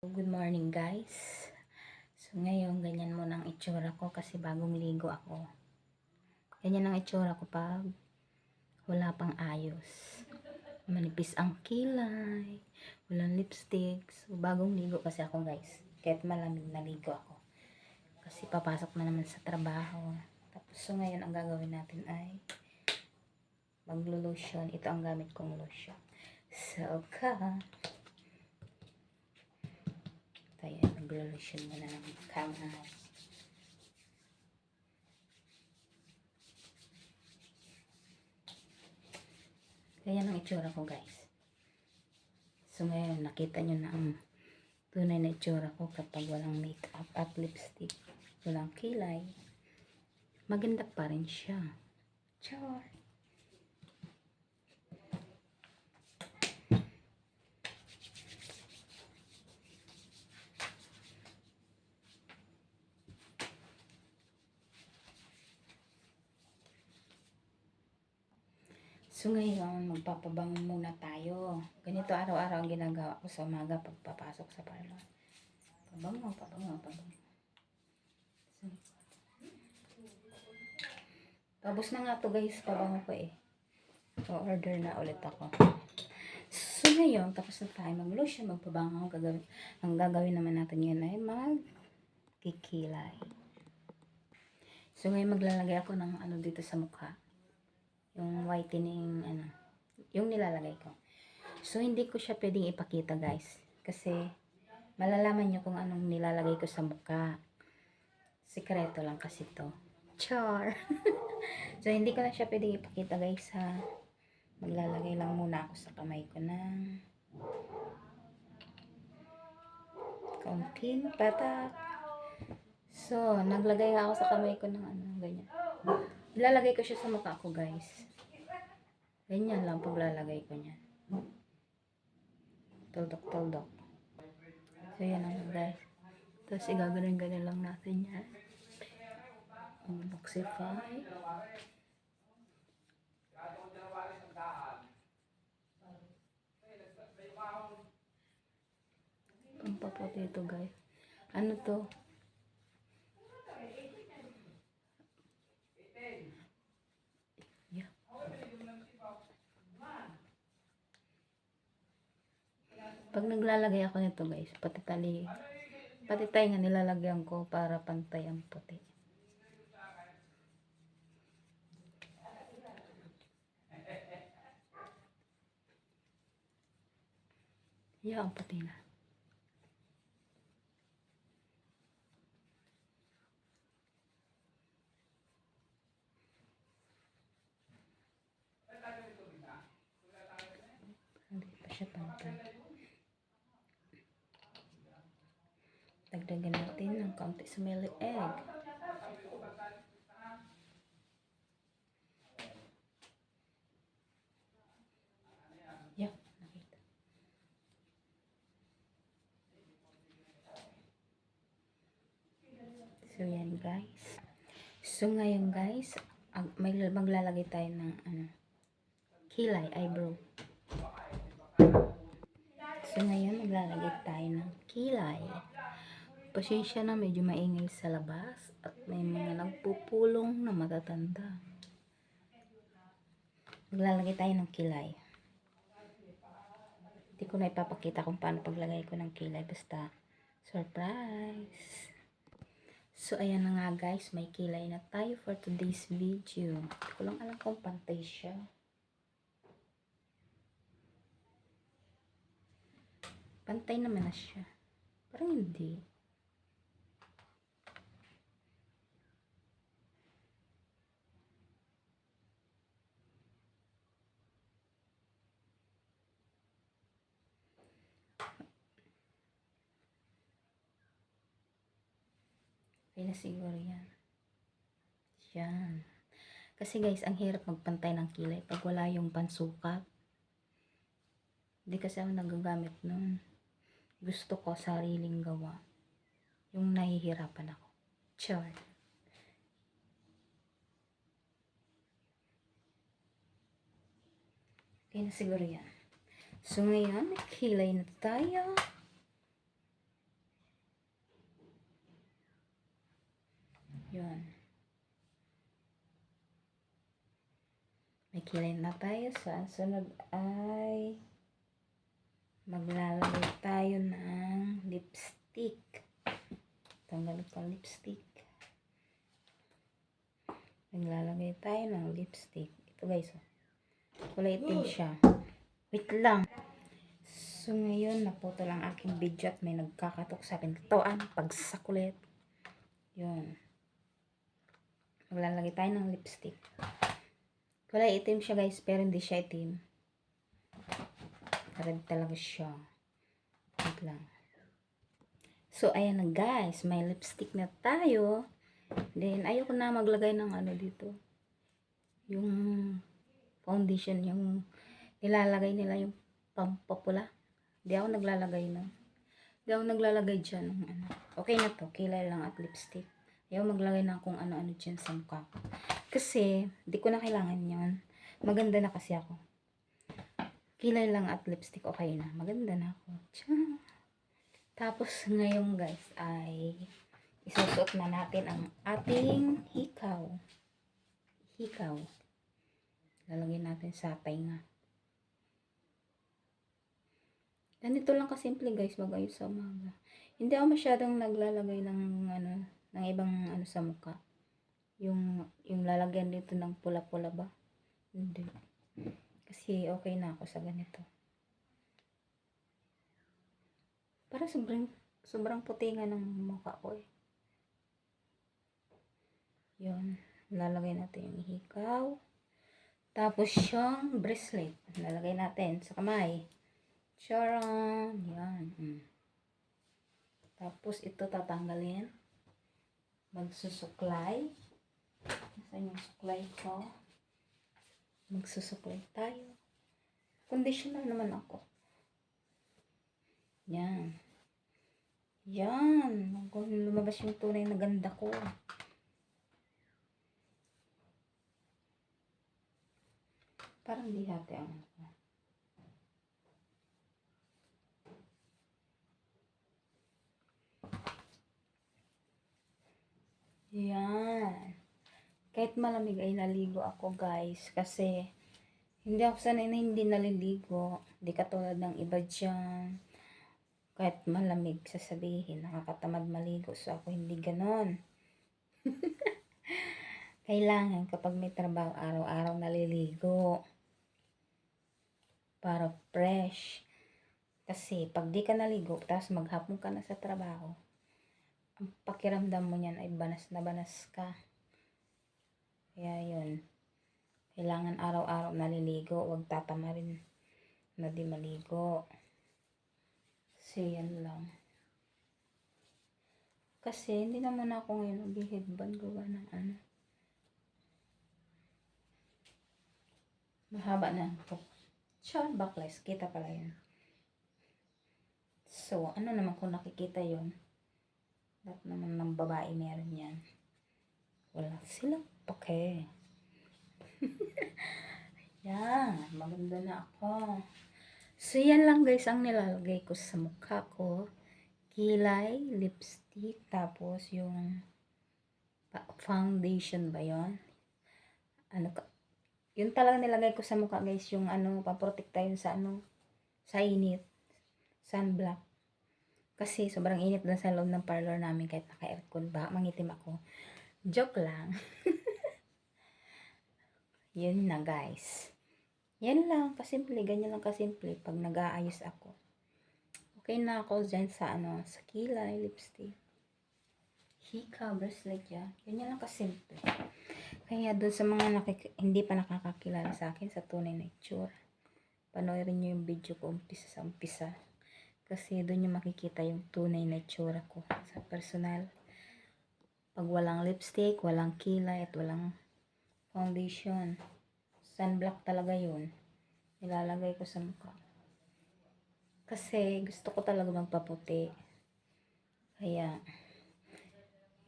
Good morning guys. So ngayon ganyan muna ang itsura ko kasi bagong ligo ako. Ganyan ang itsura ko pag wala pang ayos. Manipis ang kilay, walang lipstick. So bagong ligo kasi ako guys. Kahit malamig na ligo ako. Kasi papasok na naman sa trabaho. Tapos so ngayon ang gagawin natin ay maglo-lotion. Ito ang gamit kong lotion. So tayo maglo-lotion muna ng kamay. Ganyan ang itsura ko guys. So ngayon nakita nyo na ang tunay na itsura ko kapag walang makeup at lipstick. Walang kilay. Maganda pa rin siya. Char! So ngayon, magpapabango muna tayo. Ganito araw-araw ang ginagawa ko sa umaga pagpapasok sa parlor. Pabango. So, tapos na nga to guys, pabango ko eh. So, order na ulit ako. So ngayon, tapos na tayo mag-lotion, magpabango. Ang gagawin naman natin yun ay magkikilay. So ngayon maglalagay ako ng ano dito sa mukha. Yung whitening, yung nilalagay ko. So, hindi ko siya pwedeng ipakita, guys. Kasi, malalaman nyo kung anong nilalagay ko sa mukha. Sikreto lang kasi to. Char! So, hindi ko na siya pwedeng ipakita, guys, ha. Maglalagay lang muna ako sa kamay ko ng kaunting patak. So, naglagay ako sa kamay ko ng ganyan. Ilalagay ko siya sa mukha ko, guys. Ganyan lang paglalagay ko niyan. Tuldok. So, yan lang, guys. Tapos, igaganon-ganon lang natin yan. Boxify. Ang paputi ito, guys. Ano to? Yeah. Pag naglalagay ako nito, guys, pati tayo nga nilalagyan ko para pantay ang puti. Yeah, ang puti na. Hindi pa siya pantay. Dagdagan natin ng kaunti smelly egg. Yeah, nakita. So, yan guys. So, ngayon guys, maglalagay tayo ng kilay, eyebrow. So, ngayon maglalagay tayo ng kilay. Pasensya na, medyo maingay sa labas at may mga nagpupulong na matatanda. Maglalagay tayo ng kilay. Hindi ko na ipapakita kung paano paglagay ko ng kilay, basta surprise. So ayan na nga guys, may kilay na tayo for today's video. Hindi ko lang alam kung pantay siya. Pantay naman na siya. Parang hindi. Okay na siguro yan. Yan. Kasi guys, ang hirap magpantay ng kilay pag wala yung pansukat. Hindi kasi ako nagagamit nun. Gusto ko sariling gawa. Yung nahihirapan ako. Char. Okay na siguro yan. So ngayon, kilay na tayo. Yun. May kilay na tayo. Sa sunod ay maglalagay tayo ng lipstick. Tanggalin ko ang lipstick. Maglalagay tayo ng lipstick. Ito guys, oh. Kulay itim siya. Wait lang. So ngayon, naputo lang aking video at may nagkakatok sa pintuan. Pagsakulit. Yun. Maglalagay tayo ng lipstick. Kulay itim siya guys, pero hindi siya itim. Red talaga siya. Wait lang. So ayan na guys, may lipstick na tayo. Then, ayoko na maglagay ng ano dito. Yung foundation, yung nilalagay nila yung pampapula. Hindi ako naglalagay na. Hindi ako naglalagay dyan ng ano. Okay na to, kilay lang at lipstick. Ayaw maglagay na kung ano-ano dyan sa mukha ko. Kasi, di ko na kailangan yun. Maganda na kasi ako. Kilay lang at lipstick, okay na. Maganda na ako. Tiyan. Tapos, ngayon guys, ay isusuot na natin ang ating hikaw. Hikaw. Lalagyan natin sa tainga. Ganito lang kasimple guys, mag-ayos sa umaga. Hindi ako masyadong naglalagay ng ano, ng ibang ano sa mukha. Yung lalagyan dito ng pula-pula ba? Hindi. Kasi okay na ako sa ganito. Para sobrang puti nga ng mukha ko eh. Yun. Lalagay natin yung hikaw. Tapos yung bracelet. Lalagay natin sa kamay. Charan. Yan. Tapos ito tatanggalin. Magsusuklay. Nasaan yung suklay ko? Magsusuklay tayo. Conditioner naman ako. Yan. Yan. Lumabas yung tunay na ganda ko. Parang di hati ang ako. Yan. Kahit malamig ay naligo ako guys. Kasi hindi ako sanay na hindi naliligo. Di katulad ng iba dyan. Kahit malamig sasabihin, nakakatamad maligo. So ako hindi ganon. Kailangan kapag may trabaho, araw-araw naliligo. Para fresh. Kasi pag di ka naligo, tapos maghapon ka na sa trabaho, ang pakiramdam mo niyan ay banas na banas ka. Kaya yun. Kailangan araw-araw naliligo. Huwag tatama rin na di maligo. Kasi yan lang. Kasi hindi naman ako ngayon mag-headband gawa ng ano. Mahaba na ito. Siya, backless. Kita pala yun. So, ano naman kung nakikita yun? Lahat naman ng babae meron yan. Wala silang pake. Yan. Maganda na ako. So, yan lang guys ang nilalagay ko sa mukha ko. Kilay, lipstick, tapos yung foundation ba yun? Ano ka? Yun talaga nilagay ko sa mukha guys, yung ano, paprotekta yun sa ano, sa init. Sunblock. Kasi sobrang init na sa loob ng parlor namin kahit naka-aircon ba, mangitim ako. Joke lang. Yun na guys. Yan lang, kasimple, ganyan lang kasimple pag nag-aayos ako. Okay na ako dyan sa ano, sa kilay, lipstick. Hika, bracelet yan. Ganyan lang kasimple. Kaya doon sa mga hindi pa nakakakilala sa akin sa tunay na itsura, panoorin nyo yung video ko umpisa sa umpisa. Kasi doon yung makikita yung tunay na itsura ko sa personal. Pag walang lipstick, walang kilay, at walang foundation. Sunblock talaga yun. Nilalagay ko sa mukha. Kasi gusto ko talaga magpaputi. Kaya,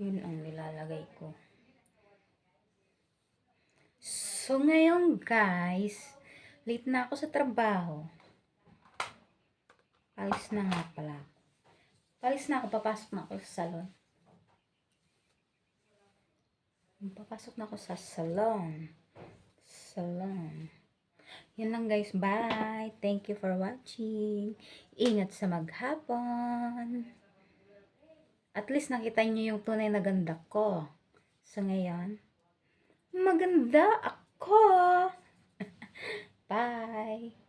yun ang nilalagay ko. So, ngayon guys, late na ako sa trabaho. Palis na nga pala. Palis na ako, papasok na ako sa salon. Papasok na ako sa salon. Salon. Yun lang guys. Bye. Thank you for watching. Ingat sa maghapon. At least nakita nyo yung tunay na ganda ko. So ngayon, maganda ako. Bye.